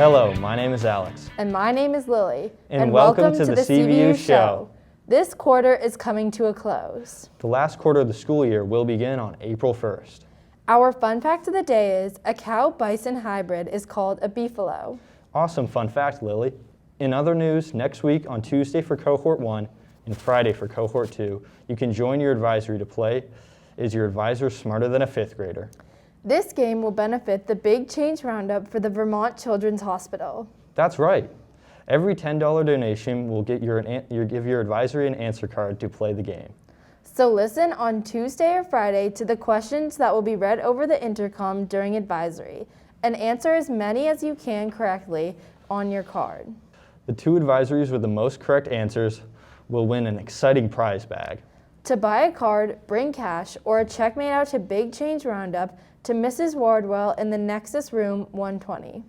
Hello, my name is Alex. And my name is Lily. And welcome to the CVU Show. This quarter is coming to a close. The last quarter of the school year will begin on April 1st. Our fun fact of the day is a cow-bison hybrid is called a beefalo. Awesome fun fact, Lily. In other news, next week on Tuesday for Cohort 1 and Friday for Cohort 2, you can join your advisory to play Is Your Advisor Smarter Than a Fifth Grader? This game will benefit the Big Change Roundup for the Vermont Children's Hospital. That's right. Every $10 donation will give your advisory an answer card to play the game. So listen on Tuesday or Friday to the questions that will be read over the intercom during advisory, and answer as many as you can correctly on your card. The two advisories with the most correct answers will win an exciting prize bag. To buy a card, bring cash, or a check made out to Big Change Roundup to Mrs. Wardwell in the Nexus Room 120.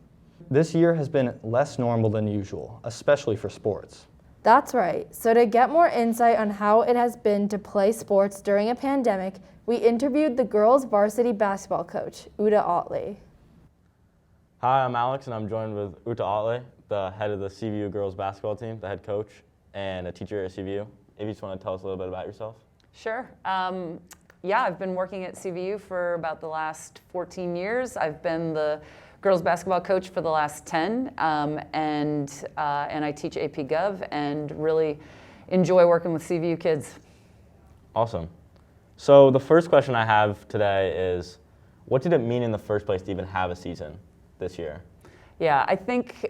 This year has been less normal than usual, especially for sports. That's right. So to get more insight on how it has been to play sports during a pandemic, we interviewed the girls' varsity basketball coach, Uta Otley. Hi, I'm Alex, and I'm joined with Uta Otley, the head of the CVU girls basketball team, the head coach, and a teacher at CVU. If you just want to tell us a little bit about yourself. Sure. Yeah, I've been working at CVU for about the last 14 years. I've been the girls basketball coach for the last 10, and I teach AP Gov and really enjoy working with CVU kids. Awesome. So the first question I have today is, what did it mean in the first place to even have a season this year? Yeah, I think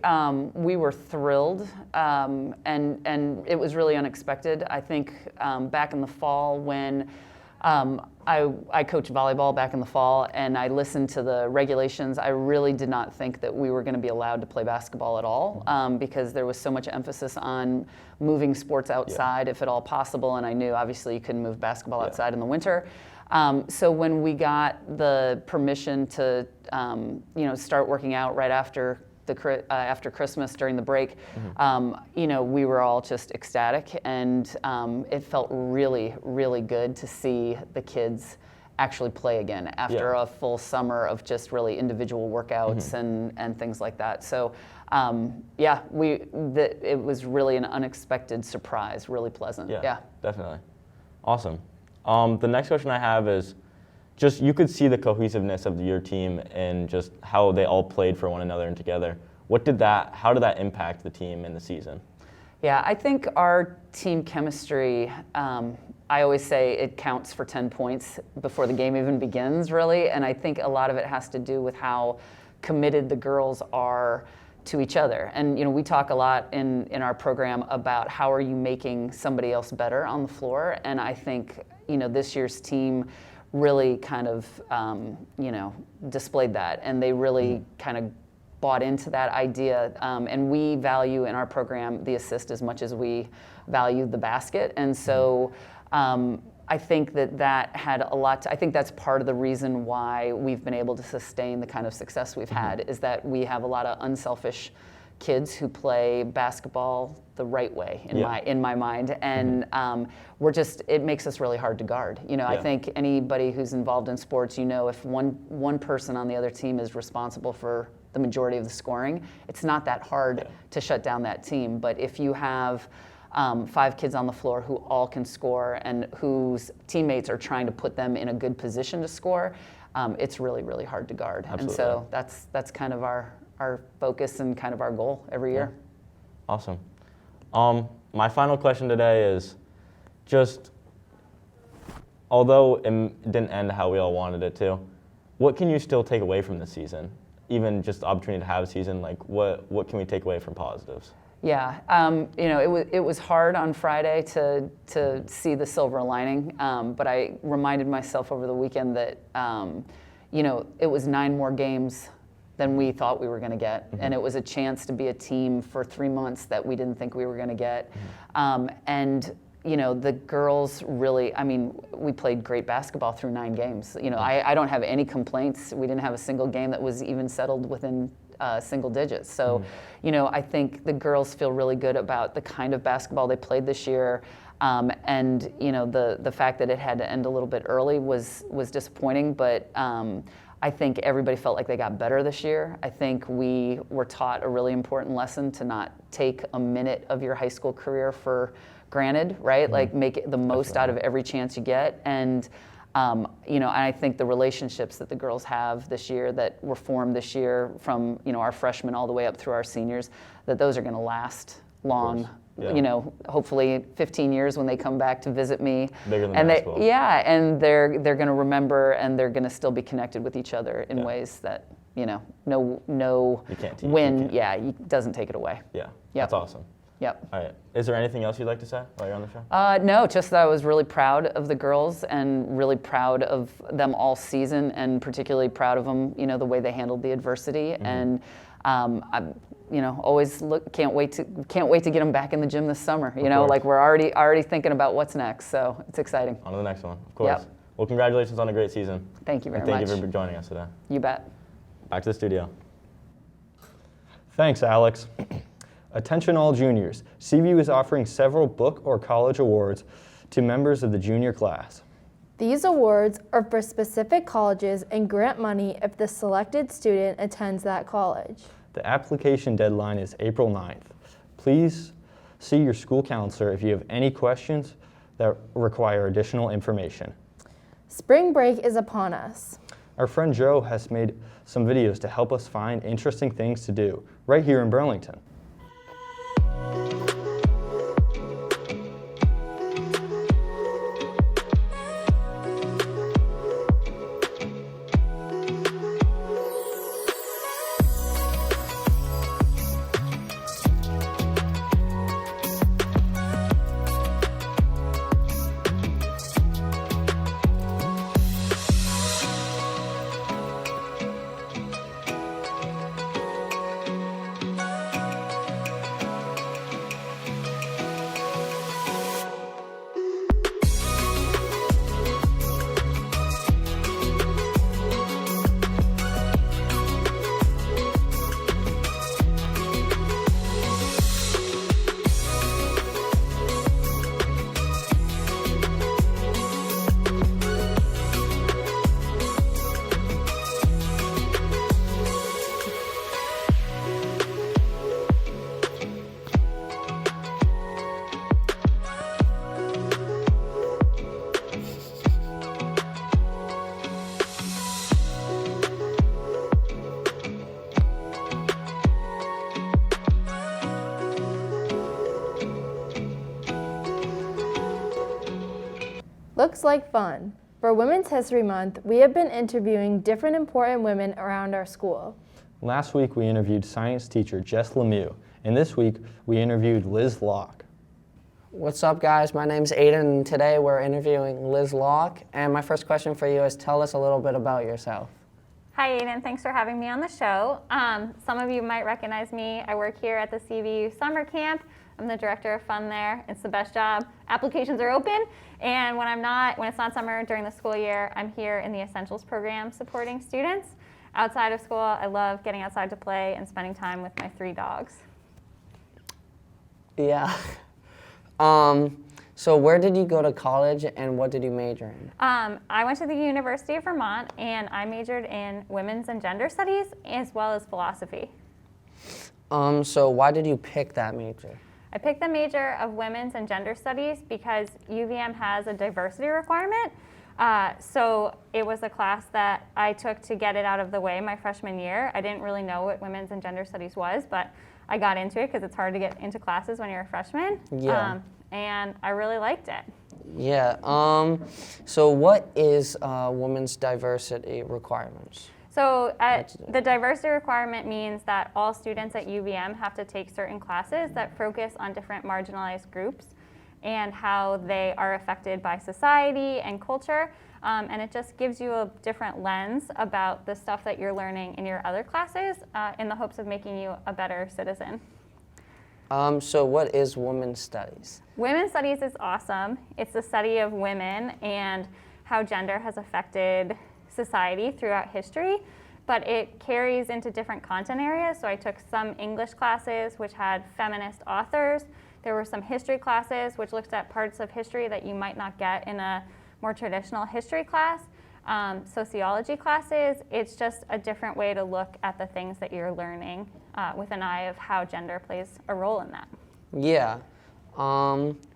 we were thrilled, and it was really unexpected. I think back in the fall when I coached volleyball back in the fall, and I listened to the regulations. I really did not think that we were going to be allowed to play basketball at all, because there was so much emphasis on moving sports outside if at all possible, and I knew obviously you couldn't move basketball outside in the winter. So when we got the permission to start working out right after after Christmas during the break, we were all just ecstatic, and it felt really, really good to see the kids actually play again after a full summer of just really individual workouts and things like that. So it was really an unexpected surprise, really pleasant. Yeah, definitely. Awesome. The next question I have is, just you could see the cohesiveness of your team and just how they all played for one another and together. How did that impact the team in the season? Yeah, I think our team chemistry, I always say it counts for 10 points before the game even begins, really. And I think a lot of it has to do with how committed the girls are to each other. And we talk a lot in our program about how are you making somebody else better on the floor. And I think this year's team really kind of displayed that, and they really kind of bought into that idea. And we value in our program the assist as much as we value the basket. And so I think that had a lot I think that's part of the reason why we've been able to sustain the kind of success we've had, is that we have a lot of unselfish kids who play basketball the right way in my mind, and it makes us really hard to guard. I think anybody who's involved in sports, if one person on the other team is responsible for the majority of the scoring, it's not that hard to shut down that team. But if you have 5 kids on the floor who all can score and whose teammates are trying to put them in a good position to score, it's really, really hard to guard. Absolutely. And so that's kind of our focus and kind of our goal every year. Awesome. My final question today is just, although it didn't end how we all wanted it to, what can you still take away from this season? Even just the opportunity to have a season, like what can we take away from positives? Yeah, it was hard on Friday to see the silver lining, but I reminded myself over the weekend that it was 9 more games than we thought we were going to get, and it was a chance to be a team for 3 months that we didn't think we were going to get, and the girls really, we played great basketball through 9 games. I don't have any complaints. We didn't have a single game that was even settled within single digits. So, I think the girls feel really good about the kind of basketball they played this year. And the fact that it had to end a little bit early was disappointing, but I think everybody felt like they got better this year. I think we were taught a really important lesson to not take a minute of your high school career for granted, right? Like make it the most out of every chance you get. And and I think the relationships that the girls have this year that were formed this year from, our freshmen all the way up through our seniors, that those are going to last long. Yeah. Hopefully 15 years when they come back to visit me. Bigger than and basketball. and they're going to remember, and they're going to still be connected with each other in ways that, no You can't teach. win, doesn't take it away. Yeah, Yep. that's awesome. Yep. All right. Is there anything else you'd like to say while you're on the show? No, just that I was really proud of the girls and really proud of them all season, and particularly proud of them, the way they handled the adversity. And I, always can't wait to get them back in the gym this summer. course. Like we're already thinking about what's next. So it's exciting. On to the next one, of course. Yep. Well, congratulations on a great season. Thank you very And thank much. you for joining us today. You bet. Back to the studio. Thanks, Alex. Attention all juniors. CVU is offering several book or college awards to members of the junior class. These awards are for specific colleges and grant money if the selected student attends that college. The application deadline is April 9th. Please see your school counselor if you have any questions that require additional information. Spring break is upon us. Our friend Joe has made some videos to help us find interesting things to do right here in Burlington. Looks like fun. For Women's History Month, we have been interviewing different important women around our school. Last week we interviewed science teacher Jess Lemieux, and this week we interviewed Liz Locke. What's up, guys? My name's Aiden, and today we're interviewing Liz Locke. And my first question for you is, tell us a little bit about yourself. Hi, Aiden. Thanks for having me on the show. Some of you might recognize me. I work here at the CVU Summer Camp. I'm the director of fun there. It's the best job. Applications are open, and when it's not summer during the school year, I'm here in the Essentials program supporting students. Outside of school, I love getting outside to play and spending time with my 3 dogs. Yeah. So where did you go to college, and what did you major in? I went to the University of Vermont, and I majored in women's and gender studies as well as philosophy. So why did you pick that major? I picked the major of women's and gender studies because UVM has a diversity requirement. So it was a class that I took to get it out of the way my freshman year. I didn't really know what women's and gender studies was, but I got into it because it's hard to get into classes when you're a freshman. Yeah. And I really liked it. Yeah. So what is women's diversity requirements? So the diversity requirement means that all students at UVM have to take certain classes that focus on different marginalized groups and how they are affected by society and culture. And it just gives you a different lens about the stuff that you're learning in your other classes in the hopes of making you a better citizen. So what is women's studies? Women's studies is awesome. It's the study of women and how gender has affected society throughout history, but it carries into different content areas. So I took some English classes which had feminist authors. There were some history classes which looked at parts of history that you might not get in a more traditional history class. sociology classes, it's just a different way to look at the things that you're learning with an eye of how gender plays a role in that. Yeah.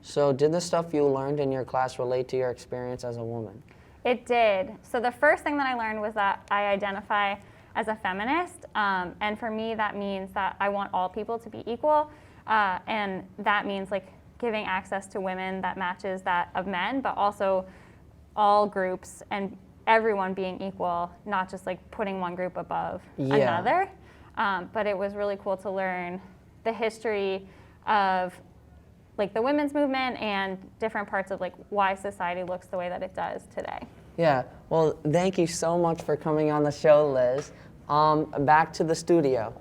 So did the stuff you learned in your class relate to your experience as a woman? It did. So the first thing that I learned was that I identify as a feminist, and for me that means that I want all people to be equal, and that means like giving access to women that matches that of men, but also all groups and everyone being equal, not just like putting one group above another. But it was really cool to learn the history of like the women's movement and different parts of like why society looks the way that it does today. Yeah, well, thank you so much for coming on the show, Liz. Back to the studio.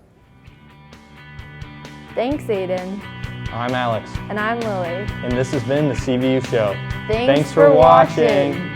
Thanks, Aiden. I'm Alex, And I'm Lily. and this has been the CVU Show. Thanks for watching.